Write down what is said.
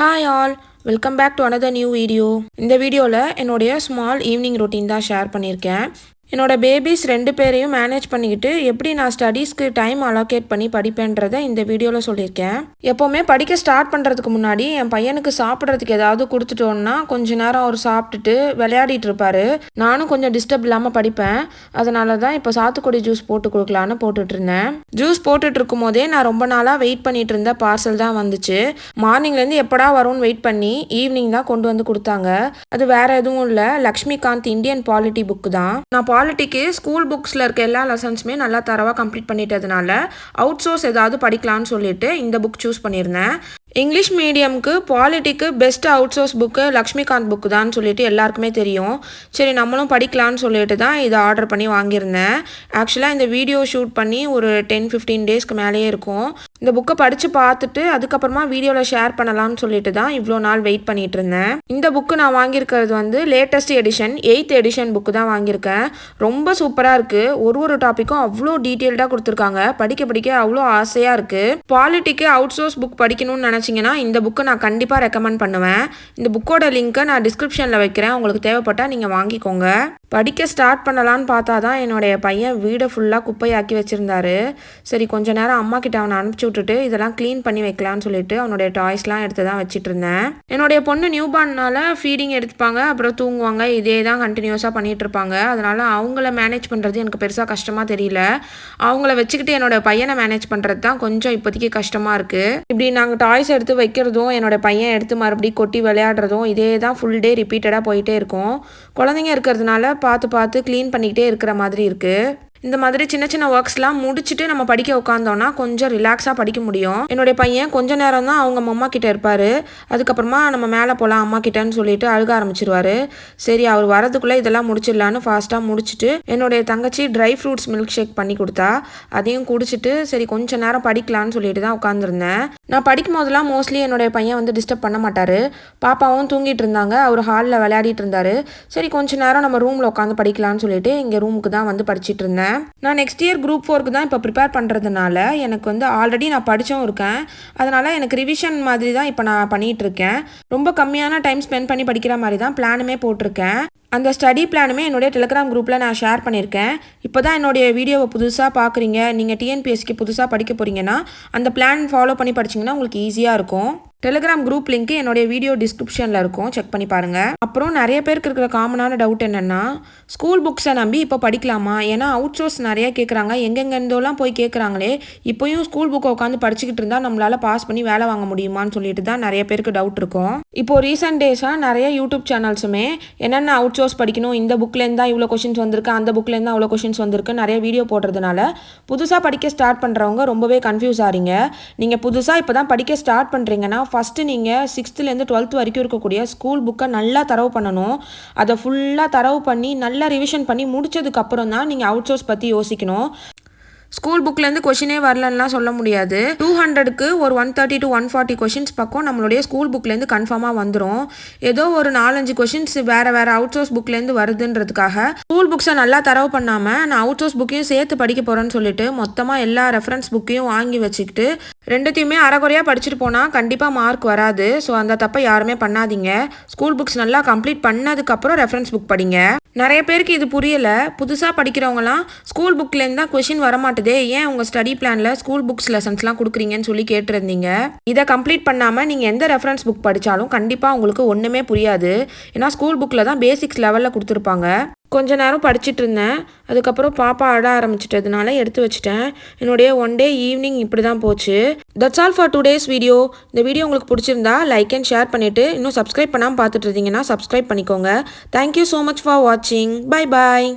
Hi all, welcome back to another new video. இந்த வீடியோவில் என்னுடைய ஸ்மால் ஈவினிங் ரொட்டீன் தான் ஷேர் பண்ணியிருக்கேன். என்னோட பேபிஸ் 2 பேரையும் மேனேஜ் பண்ணிக்கிட்டு எப்படி நான் ஸ்டடீஸ்க்கு டைம் அலோகேட் பண்ணி படிப்பேன்றதை இந்த வீடியோவில் சொல்லியிருக்கேன். எப்போவுமே படிக்க ஸ்டார்ட் பண்ணுறதுக்கு முன்னாடி என் பையனுக்கு சாப்பிட்றதுக்கு ஏதாவது கொடுத்துட்டோன்னா கொஞ்ச நேரம் அவர் சாப்பிட்டுட்டு விளையாடிட்டு இருப்பார். நானும் கொஞ்சம் டிஸ்டர்ப் இல்லாமல் படிப்பேன். அதனால தான் இப்போ சாத்துக்குடி ஜூஸ் போட்டு கொடுக்கலான்னு போட்டுட்டு இருந்தேன். ஜூஸ் போட்டுட்டு இருக்கும் போதே நான் ரொம்ப நாளாக வெயிட் பண்ணிட்டு இருந்த பார்சல் தான் வந்துச்சு. மார்னிங்லேருந்து எப்படா வரும்னு வெயிட் பண்ணி ஈவினிங் தான் கொண்டு வந்து கொடுத்தாங்க. அது வேற எதுவும் இல்லை, லக்ஷ்மிகாந்த் இந்தியன் பாலிட்டி புக்கு தான். நான் பாலிட்டிக்கு ஸ்கூல் புக்ஸில் இருக்க எல்லா லெசன்ஸுமே நல்லா தரவாக கம்ப்ளீட் பண்ணிட்டதுனால அவுட் சோர்ஸ் ஏதாவது படிக்கலான்னு சொல்லிட்டு இந்த புக் சூஸ் பண்ணியிருந்தேன். இங்கிலீஷ் மீடியமுக்கு பாலிட்டிக்கு best out source book Laxmikanth book தான் சொல்லிட்டு எல்லாருக்குமே தெரியும். சரி நம்மளும் படிக்கலான்னு சொல்லிட்டு தான் இதை ஆர்டர் பண்ணி வாங்கியிருந்தேன். ஆக்சுவலாக இந்த வீடியோ ஷூட் பண்ணி ஒரு 10-15 டேஸ்க்கு மேலேயே இருக்கும். இந்த புக்கை படித்து பார்த்துட்டு அதுக்கப்புறமா வீடியோவில் ஷேர் பண்ணலாம்னு சொல்லிட்டு தான் இவ்வளோ நாள் வெயிட் பண்ணிட்டு இருந்தேன். இந்த புக்கு நான் வாங்கியிருக்கிறது வந்து latest edition 8th edition book தான் வாங்கியிருக்கேன். ரொம்ப சூப்பராக இருக்குது. ஒரு டாப்பிக்கும் அவ்வளோ டீட்டெயில்டாக கொடுத்துருக்காங்க. படிக்க அவ்வளோ ஆசையாக இருக்குது. பாலிட்டிக்கு அவுட் சோர்ஸ் புக் படிக்கணும்னு நினச்சிங்கன்னா இந்த புக்கை நான் கண்டிப்பாக ரெக்கமெண்ட் பண்ணுவேன். இந்த புக்கோட லிங்க்கை நான் டிஸ்கிரிப்ஷனில் வைக்கிறேன். உங்களுக்கு தேவைப்பட்டால் நீங்கள் வாங்கிக்கோங்க. படிக்க ஸ்டார்ட் பண்ணலான்னு பார்த்தா தான் என்னுடைய பையன் வீடை ஃபுல்லாக குப்பையாக்கி வச்சுருந்தாரு. சரி கொஞ்ச நேரம் அம்மா கிட்ட அவனை அனுப்பிச்சி விட்டுட்டு இதெல்லாம் க்ளீன் பண்ணி வைக்கலான்னு சொல்லிட்டு அவனுடைய டாய்ஸ்லாம் எடுத்து தான் வச்சுட்டு இருந்தேன். என்னுடைய பொண்ணு நியூ பார்ன்னால ஃபீடிங் எடுத்துப்பாங்க, அப்புறம் தூங்குவாங்க. இதே தான் கண்டினியூஸாக பண்ணிகிட்டு இருப்பாங்க. அதனால் அவங்கள மேனேஜ் பண்ணுறது எனக்கு பெருசாக கஷ்டமாக தெரியல. அவங்கள வச்சுக்கிட்டு என்னோடய பையனை மேனேஜ் பண்ணுறது தான் கொஞ்சம் இப்போதைக்கு கஷ்டமாக இருக்குது. இப்படி நாங்கள் டாய்ஸ் எடுத்து வைக்கிறதும் என்னோடய பையன் எடுத்து மறுபடியும் கொட்டி விளையாடுறதும் இதே தான் ஃபுல் டே ரிப்பீட்டடாக போயிட்டே இருக்கும். குழந்தைங்க இருக்கிறதுனால பார்த்து க்ளீன் பண்ணிக்கிட்டே இருக்கிற மாதிரி இருக்குது. இந்த மாதிரி சின்ன ஒர்க்ஸ்லாம் முடிச்சுட்டு நம்ம படிக்க உட்காந்தோன்னா கொஞ்சம் ரிலாக்ஸாக படிக்க முடியும். என்னுடைய பையன் கொஞ்ச நேரம் தான் அவங்க அம்மா கிட்ட இருப்பார். அதுக்கப்புறமா நம்ம மேலே போகலாம் அம்மா கிட்டன்னு சொல்லிட்டு அழுக ஆரம்பிச்சிருவார். சரி அவர் வரதுக்குள்ளே இதெல்லாம் முடிச்சிடலான்னு ஃபாஸ்ட்டாக முடிச்சுட்டு என்னுடைய தங்கச்சி ட்ரை ஃப்ரூட்ஸ் மில்க் ஷேக் பண்ணி கொடுத்தா. அதையும் குடிச்சிட்டு சரி கொஞ்ச நேரம் படிக்கலான்னு சொல்லிட்டு தான் உட்காந்துருந்தேன். நான் படிக்கும் போதெல்லாம் மோஸ்ட்லி என்னுடைய பையன் வந்து டிஸ்டர்ப் பண்ண மாட்டார். பாப்பாவும் தூங்கிட்டு இருந்தாங்க, அவர் ஹாலில் விளையாடிட்டு இருந்தார். சரி கொஞ்ச நேரம் நம்ம ரூமில் உட்காந்து படிக்கலான்னு சொல்லிட்டு இங்கே ரூமுக்கு தான் வந்து படிச்சுட்டு இருந்தேன். நான் நெக்ஸ்ட் இயர் குரூப் 4க்கு தான் இப்போ ப்ரிப்பேர் பண்ணுறதுனால எனக்கு வந்து ஆல்ரெடி நான் படித்தும் இருக்கேன். அதனால் எனக்கு ரிவிஷன் மாதிரி தான் இப்போ நான் பண்ணிகிட்ருக்கேன். ரொம்ப கம்மியான டைம் ஸ்பெண்ட் பண்ணி படிக்கிற மாதிரி தான் பிளானுமே போட்டிருக்கேன். அந்த ஸ்டடி பிளானுமே என்னுடைய டெலிகிராம் குரூப்பில் நான் ஷேர் பண்ணியிருக்கேன். இப்போ தான் என்னுடைய வீடியோவை புதுசாக பார்க்குறீங்க, நீங்கள் டிஎன்பிஎஸ்சிக்கு புதுசாக படிக்க போகிறீங்கன்னா அந்த பிளான் ஃபாலோ பண்ணி படிச்சிங்கன்னா உங்களுக்கு ஈஸியாக இருக்கும். டெலிகிராம் குரூப் லிங்க் என்னுடைய வீடியோ டிஸ்கிரிப்ஷனில் இருக்கும், செக் பண்ணி பாருங்கள். அப்புறம் நிறைய பேருக்கு இருக்கிற காமனான டவுட் என்னென்னா ஸ்கூல் புக்ஸை நம்பி இப்போ படிக்கலாமா? ஏன்னா அவுட் சோர்ஸ் நிறைய கேட்குறாங்க, எங்கெங்கேருந்தோலாம் போய் கேட்குறாங்களே, இப்போயும் ஸ்கூல் புக்கை உட்காந்து படிச்சுக்கிட்டு இருந்தால் நம்மளால் பாஸ் பண்ணி வேலை வாங்க முடியுமான்னு சொல்லிட்டு தான் நிறைய பேருக்கு டவுட் இருக்கும். இப்போது ரீசெண்ட் டேஸாக நிறைய யூடியூப் சேனல்ஸுமே என்னென்ன அவுட் சோர்ஸ் படிக்கணும், இந்த புக்லேருந்து தான் இவ்வளோ கொஷின்ஸ் வந்திருக்கு, அந்த புக்லேருந்து அவ்வளோ கொஷின்ஸ் வந்திருக்கு நிறைய வீடியோ போடுறதுனால புதுசாக படிக்க ஸ்டார்ட் பண்ணுறவங்க ரொம்பவே கன்ஃபியூஸ் ஆகிறீங்க. நீங்கள் புதுசாக இப்போ தான் படிக்க ஸ்டார்ட் பண்ணுறீங்கன்னா ஃபஸ்ட்டு நீங்கள் 6th-லேருந்து 12th வரைக்கும் இருக்கக்கூடிய ஸ்கூல் புக்கை நல்லா தரவு பண்ணணும். அதை ஃபுல்லாக தரவு பண்ணி நல்லா ரிவிஷன் பண்ணி முடிச்சதுக்கப்புறம் தான் நீங்கள் அவுட் சோர்ஸ் பற்றி யோசிக்கணும். ஸ்கூல் புக்லேருந்து கொஷினே வரலன்னுலாம் சொல்ல முடியாது. 200க்கு ஒரு 130 to 140 கொஷின்ஸ் பக்கம் நம்மளுடைய ஸ்கூல் புக்லேருந்து கன்ஃபார்மாக வந்துடும். ஏதோ ஒரு 4-5 கொஷின்ஸ் வேறு அவுட் சோர்ஸ் புக்லேருந்து வருதுன்றதுக்காக ஸ்கூல் புக்ஸை நல்லா தரவு பண்ணாமல் நான் அவுட் சோர்ஸ் புக்கையும் சேர்த்து படிக்க போகிறேன்னு சொல்லிட்டு மொத்தமாக எல்லா ரெஃபரன்ஸ் புக்கையும் வாங்கி வச்சுக்கிட்டு ரெண்டுத்தையுமே அரைகுறையாக படிச்சுட்டு போனால் கண்டிப்பாக மார்க் வராது. ஸோ அந்த தப்பை யாருமே பண்ணாதீங்க. ஸ்கூல் புக்ஸ் நல்லா கம்ப்ளீட் பண்ணதுக்கப்புறம் ரெஃபரன்ஸ் புக் படிங்க. நிறைய பேருக்கு இது புரியலை. புதுசாக படிக்கிறவங்களாம் ஸ்கூல் புக்லேருந்து தான் கொஷின் வரமாட்டுதே, ஏன் உங்கள் ஸ்டடி பிளானில் ஸ்கூல் புக்ஸ் லெசன்ஸ்லாம் கொடுக்குறீங்கன்னு சொல்லி கேட்டிருந்தீங்க. இதை கம்ப்ளீட் பண்ணாமல் நீங்கள் எந்த ரெஃபரன்ஸ் புக் படித்தாலும் கண்டிப்பாக உங்களுக்கு ஒன்றுமே புரியாது. ஏன்னா ஸ்கூல் புக்கில் தான் பேசிக்ஸ் லெவலில் கொடுத்துருப்பாங்க. கொஞ்ச நேரம் படிச்சுட்டு இருந்தேன். அதுக்கப்புறம் பாப்பா அழ ஆரம்பிச்சிட்டதுனால எடுத்து வச்சுட்டேன். என்னுடைய ஒன் டே ஈவினிங் இப்படி தான் போச்சு. That's all for today's video. இந்த வீடியோ உங்களுக்கு பிடிச்சிருந்தா லைக் அண்ட் ஷேர் பண்ணிவிட்டு இன்னும் சப்ஸ்கிரைப் பண்ணாமல் பார்த்துட்டு இருந்தீங்கன்னா சப்ஸ்கிரைப் பண்ணிக்கோங்க. தேங்க்யூ ஸோ மச் ஃபார் வாட்சிங். Bye bye.